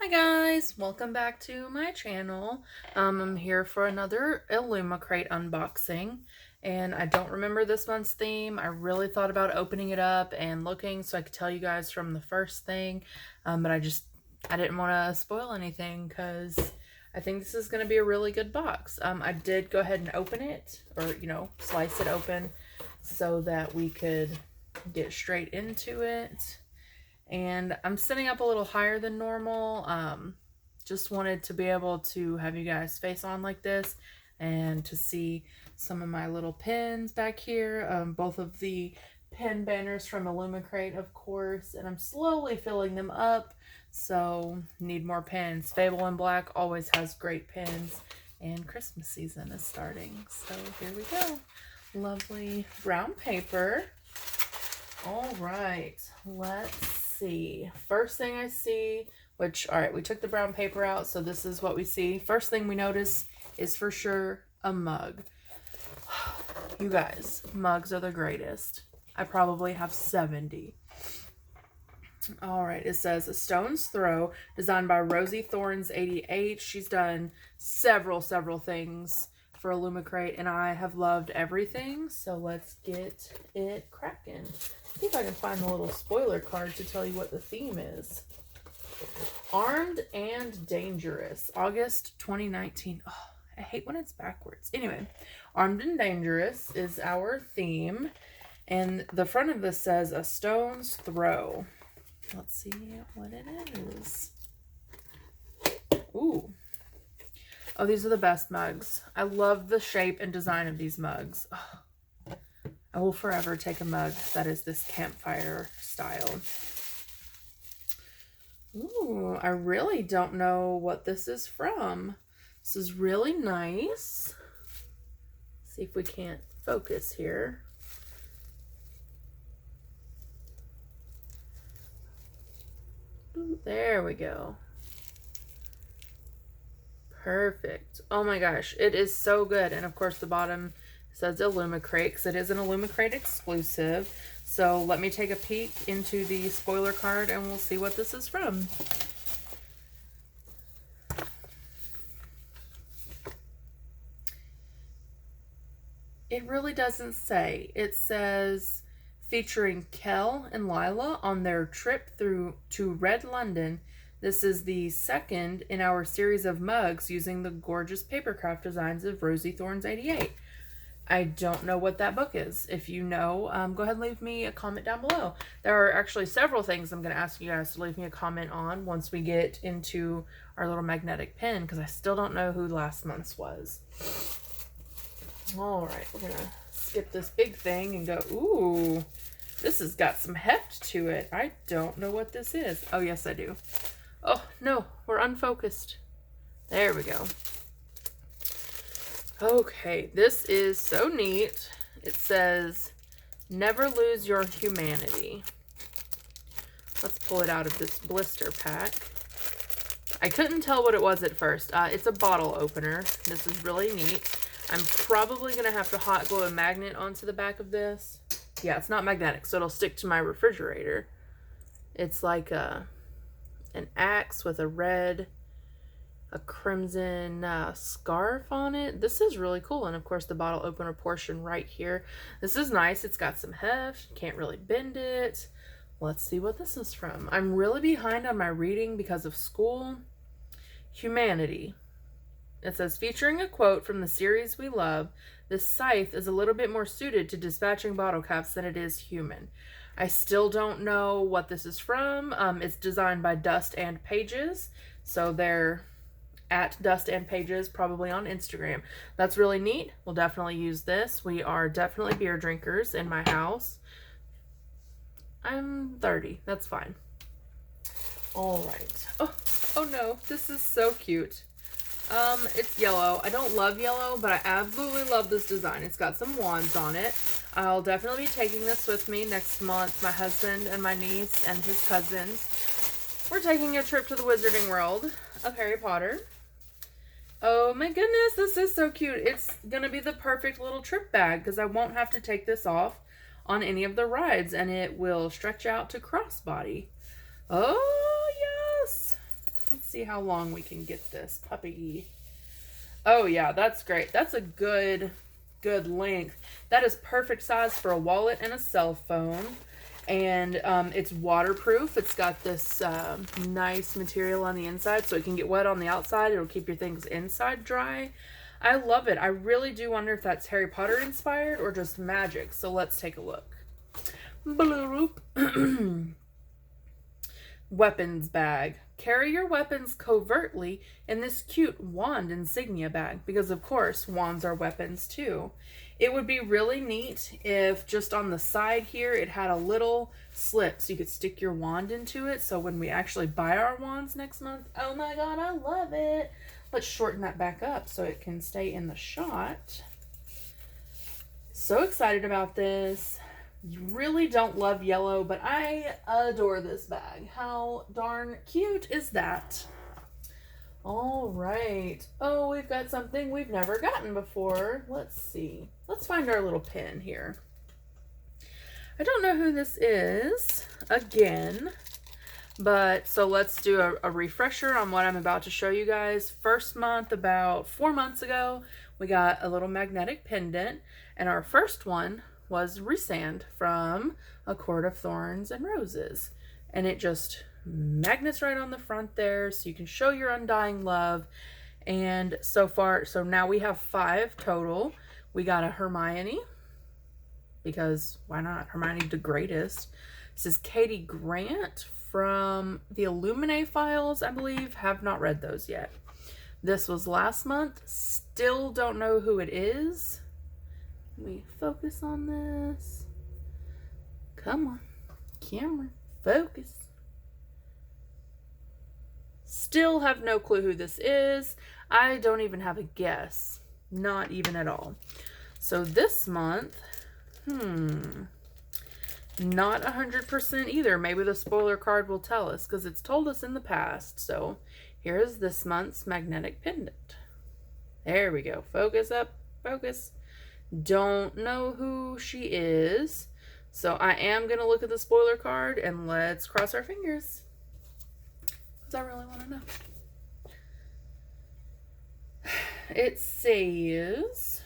Hi guys, welcome back to my channel. I'm here for another Illumicrate unboxing, and I don't remember this month's theme. I really thought about opening it up and looking so I could tell you guys from the first thing, but I didn't want to spoil anything because I think this is going to be a really good box. I did go ahead and open it, or slice it open so that we could get straight into it. And I'm sitting up a little higher than normal. Just wanted to be able to have you guys face on like this and to see some of my little pins back here. Both of the pin banners from Illumicrate, of course, and I'm slowly filling them up, so need more pins. Fable in Black always has great pins, and Christmas season is starting, so here we go. Lovely brown paper. All right, let's see. First thing I see, which, all right, we took the brown paper out, so this is what we see. First thing we notice is for sure a mug. You guys, mugs are the greatest. I probably have 70. All right, it says A Stone's Throw, designed by Rosie Thorns 88. She's done several things for Illumicrate, and I have loved everything, so let's get it cracking. See if I can find the little spoiler card to tell you what the theme is. Armed and Dangerous, August 2019. Oh, I hate when it's backwards. Anyway, Armed and Dangerous is our theme, and the front of this says A Stone's Throw. Let's see what it is. Ooh. Oh, these are the best mugs. I love the shape and design of these mugs. Oh, I will forever take a mug that is this campfire style. Ooh, I really don't know what this is from. This is really nice. See if we can't focus here. Ooh, there we go. Perfect. Oh my gosh, it is so good. And of course the bottom says Illumicrate because it is an Illumicrate exclusive. So let me take a peek into the spoiler card and we'll see what this is from. It really doesn't say. It says featuring Kel and Lila on their trip to Red London. This is the second in our series of mugs using the gorgeous papercraft designs of Rosie Thorns 88. I don't know what that book is. If you know, go ahead and leave me a comment down below. There are actually several things I'm going to ask you guys to leave me a comment on once we get into our little magnetic pin, because I still don't know who last month's was. All right, we're going to skip this big thing and go, ooh, this has got some heft to it. I don't know what this is. Oh, yes, I do. Oh, no, we're unfocused. There we go. Okay, this is so neat. It says, never lose your humanity. Let's pull it out of this blister pack. I couldn't tell what it was at first. It's a bottle opener. This is really neat. I'm probably going to have to hot glue a magnet onto the back of this. Yeah, it's not magnetic, so it'll stick to my refrigerator. It's like an axe with a crimson scarf on it. This is really cool. And of course the bottle opener portion right here. This is nice. It's got some heft. Can't really bend it. Let's see what this is from. I'm really behind on my reading because of school. Humanity. It says, featuring a quote from the series we love, this scythe is a little bit more suited to dispatching bottle caps than it is human. I still don't know what this is from. It's designed by Dust and Pages. So they're at Dust and Pages, probably on Instagram. That's really neat. We'll definitely use this. We are definitely beer drinkers in my house. I'm 30. That's fine. All right. Oh no, this is so cute. It's yellow. I don't love yellow, but I absolutely love this design. It's got some wands on it. I'll definitely be taking this with me next month. My husband and my niece and his cousins, we're taking a trip to the Wizarding World of Harry Potter. Oh my goodness, this is so cute. It's gonna be the perfect little trip bag because I won't have to take this off on any of the rides, and it will stretch out to crossbody. Oh yes. Let's see how long we can get this puppy. Oh yeah, that's great. That's a good length. That is perfect size for a wallet and a cell phone. And it's waterproof. It's got this nice material on the inside, so it can get wet on the outside. It'll keep your things inside dry. I love it. I really do wonder if that's Harry Potter inspired or just magic. So let's take a look. Bloop. Weapons bag. Carry your weapons covertly in this cute wand insignia bag, because of course wands are weapons too. It would be really neat if just on the side here it had a little slip so you could stick your wand into it, so when we actually buy our wands next month, oh my god, I love it. Let's shorten that back up so it can stay in the shot. So excited about this. You really don't love yellow, but I adore this bag. How darn cute is that? All right. Oh, we've got something we've never gotten before. Let's see. Let's find our little pin here. I don't know who this is again, but so let's do a refresher on what I'm about to show you guys. First month, about 4 months ago, we got a little magnetic pendant, and our first one was Resand from A Court of Thorns and Roses. And it just magnets right on the front there, so you can show your undying love. And so now we have 5 total. We got a Hermione, because why not? Hermione the greatest. This is Katie Grant from the Illuminate files, I believe. Have not read those yet. This was last month. Still don't know who it is. Let me focus on this. Come on, camera, focus. Still have no clue who this is. I don't even have a guess. Not even at all. So this month, not 100% either. Maybe the spoiler card will tell us, because it's told us in the past. So here's this month's magnetic pendant. There we go. Focus up, focus. Don't know who she is, so I am going to look at the spoiler card, and let's cross our fingers, because I really want to know. It says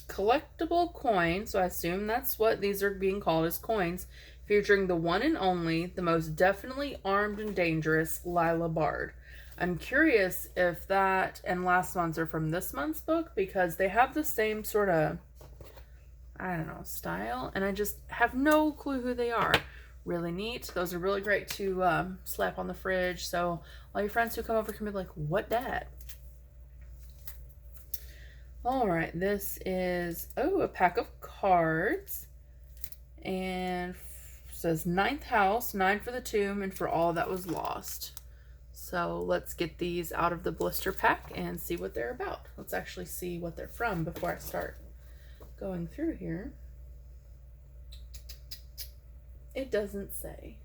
collectible coin, so I assume that's what these are being called, as coins, featuring the one and only, the most definitely armed and dangerous Lila Bard. I'm curious if that and last month's are from this month's book, because they have the same sort of, I don't know, style, and I just have no clue who they are. Really neat. Those are really great to slap on the fridge, so all your friends who come over can be like, what dat? All right, this is, a pack of cards, and says 9th house, 9 for the tomb, and for all that was lost. So let's get these out of the blister pack and see what they're about. Let's actually see what they're from before I start going through here. It doesn't say.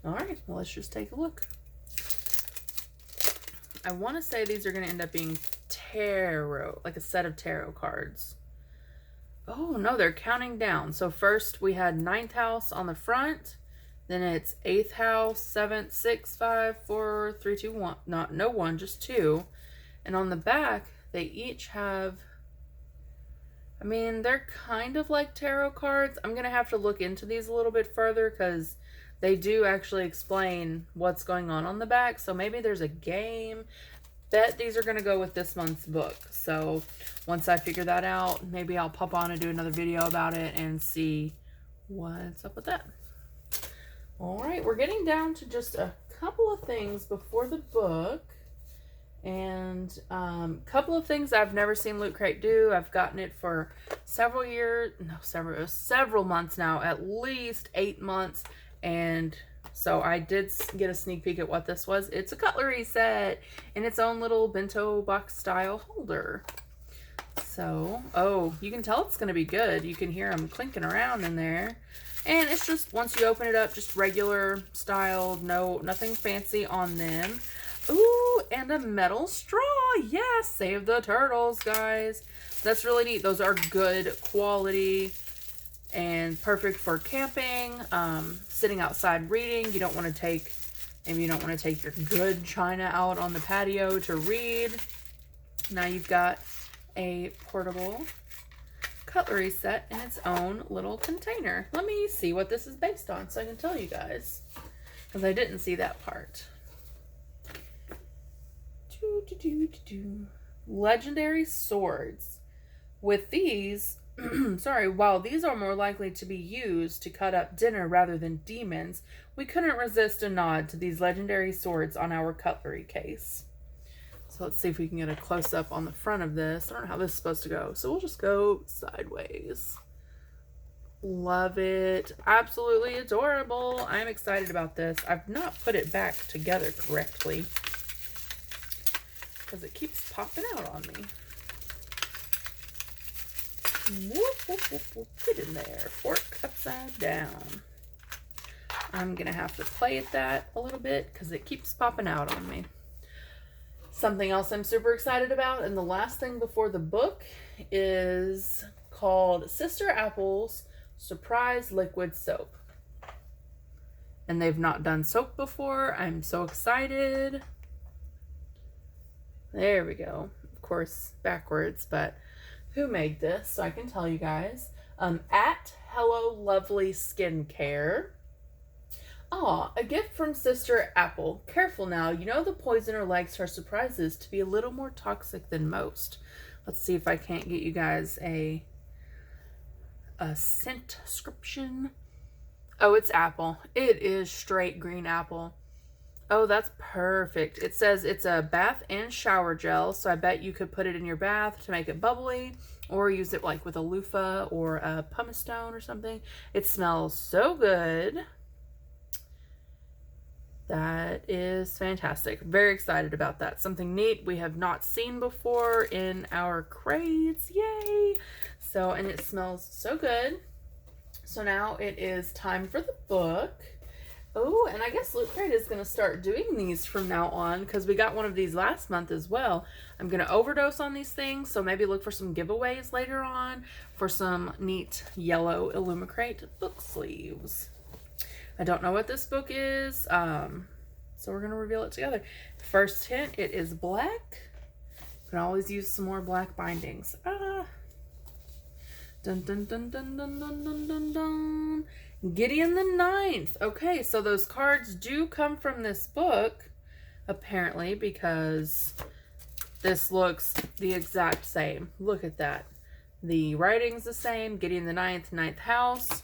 All right, well, let's just take a look. I want to say these are going to end up being tarot, like a set of tarot cards. Oh, no, they're counting down. So first we had 9th house on the front. Then it's 8th house, 7th, 6, 5, 4, 3, 2, 1. No 1, just 2. And on the back, they each have, I mean, they're kind of like tarot cards. I'm going to have to look into these a little bit further, because they do actually explain what's going on the back. So maybe there's a game. Bet these are going to go with this month's book. So once I figure that out, maybe I'll pop on and do another video about it and see what's up with that. All right, we're getting down to just a couple of things before the book, and a couple of things I've never seen Loot Crate do. I've gotten it for several months now, at least 8 months, and so I did get a sneak peek at what this was. It's a cutlery set in its own little bento box style holder. So, oh, you can tell it's going to be good. You can hear them clinking around in there. And it's just, once you open it up, just regular style, nothing fancy on them. Ooh, and a metal straw. Yes, save the turtles, guys. That's really neat. Those are good quality. And perfect for camping, sitting outside reading. You don't want to take, maybe you don't want to take your good china out on the patio to read. Now you've got a portable cutlery set in its own little container. Let me see what this is based on so I can tell you guys, because I didn't see that part. Legendary swords. With these, sorry, while these are more likely to be used to cut up dinner rather than demons, we couldn't resist a nod to these legendary swords on our cutlery case. So let's see if we can get a close-up on the front of this. I don't know how this is supposed to go, so we'll just go sideways. Love it. Absolutely adorable. I'm excited about this. I've not put it back together correctly because it keeps popping out on me. Whoop, whoop, whoop, whoop. Get in there. Fork upside down. I'm going to have to play at that a little bit because it keeps popping out on me. Something else I'm super excited about, and the last thing before the book, is called Sister Apple's Surprise Liquid Soap. And they've not done soap before. I'm so excited. There we go. Of course, backwards, but who made this? So I can tell you guys. At Hello Lovely Skincare. Aw, a gift from Sister Apple. Careful now. You know the poisoner likes her surprises to be a little more toxic than most. Let's see if I can't get you guys a scent description. Oh, it's apple. It is straight green apple. Oh, that's perfect. It says it's a bath and shower gel, so I bet you could put it in your bath to make it bubbly, or use it like with a loofah or a pumice stone or something. It smells so good. That is fantastic. Very excited about that. Something neat we have not seen before in our crates. Yay! So, and it smells so good. So now it is time for the book. Oh, and I guess Loot Crate is going to start doing these from now on because we got one of these last month as well. I'm going to overdose on these things, so maybe look for some giveaways later on for some neat yellow Illumicrate book sleeves. I don't know what this book is, so we're going to reveal it together. First hint, it is black. You can always use some more black bindings. Dun, dun, dun, dun, dun, dun, dun, dun, dun. Gideon the Ninth. Okay, so those cards do come from this book, apparently, because this looks the exact same. Look at that. The writing's the same. Gideon the Ninth, Ninth House.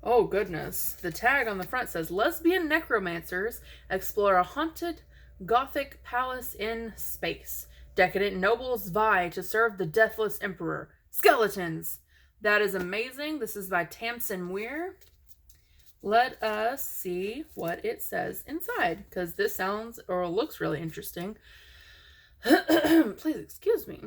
Oh, goodness. The tag on the front says, lesbian necromancers explore a haunted Gothic palace in space. Decadent nobles vie to serve the deathless emperor. Skeletons. That is amazing. This is by Tamsyn Muir. Let us see what it says inside, because this sounds or looks really interesting. Please excuse me.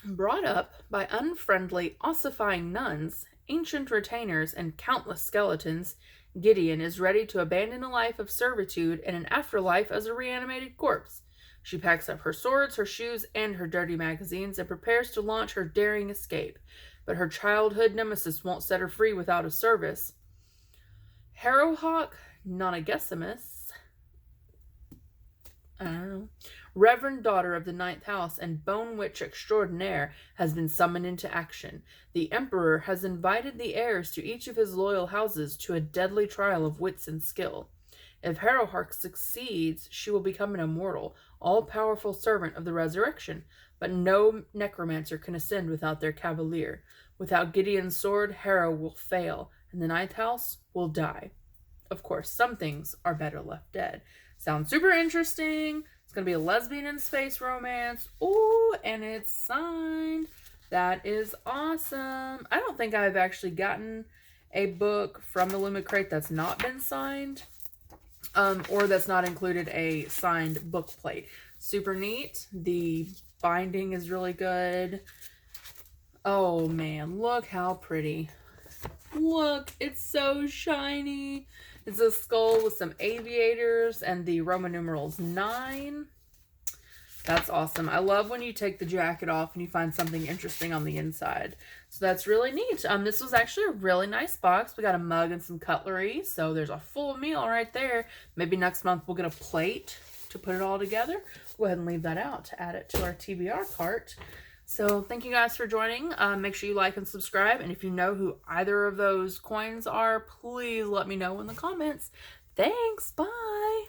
Brought up by unfriendly, ossifying nuns, ancient retainers, and countless skeletons, Gideon is ready to abandon a life of servitude and an afterlife as a reanimated corpse. She packs up her swords, her shoes, and her dirty magazines and prepares to launch her daring escape. But her childhood nemesis won't set her free without a service. Harrowhawk Nonagesimus, I don't know, Reverend Daughter of the Ninth House and Bone Witch Extraordinaire, has been summoned into action. The Emperor has invited the heirs to each of his loyal houses to a deadly trial of wits and skill. If Harrowhawk succeeds, she will become an immortal, all-powerful servant of the resurrection, but no necromancer can ascend without their cavalier. Without Gideon's sword, Harrow will fail, and the Ninth House will die. Of course, some things are better left dead. Sounds super interesting. It's going to be a lesbian in space romance. Ooh, and it's signed. That is awesome. I don't think I've actually gotten a book from Illumicrate that's not been signed. Or that's not included a signed book plate. Super neat. The binding is really good. Oh man, look how pretty. Look, it's so shiny. It's a skull with some aviators and the Roman numerals 9. That's awesome. I love when you take the jacket off and you find something interesting on the inside. So that's really neat. This was actually a really nice box. We got a mug and some cutlery. So there's a full meal right there. Maybe next month we'll get a plate to put it all together. Go ahead and leave that out to add it to our TBR cart. So thank you guys for joining. Make sure you like and subscribe. And if you know who either of those coins are, please let me know in the comments. Thanks. Bye.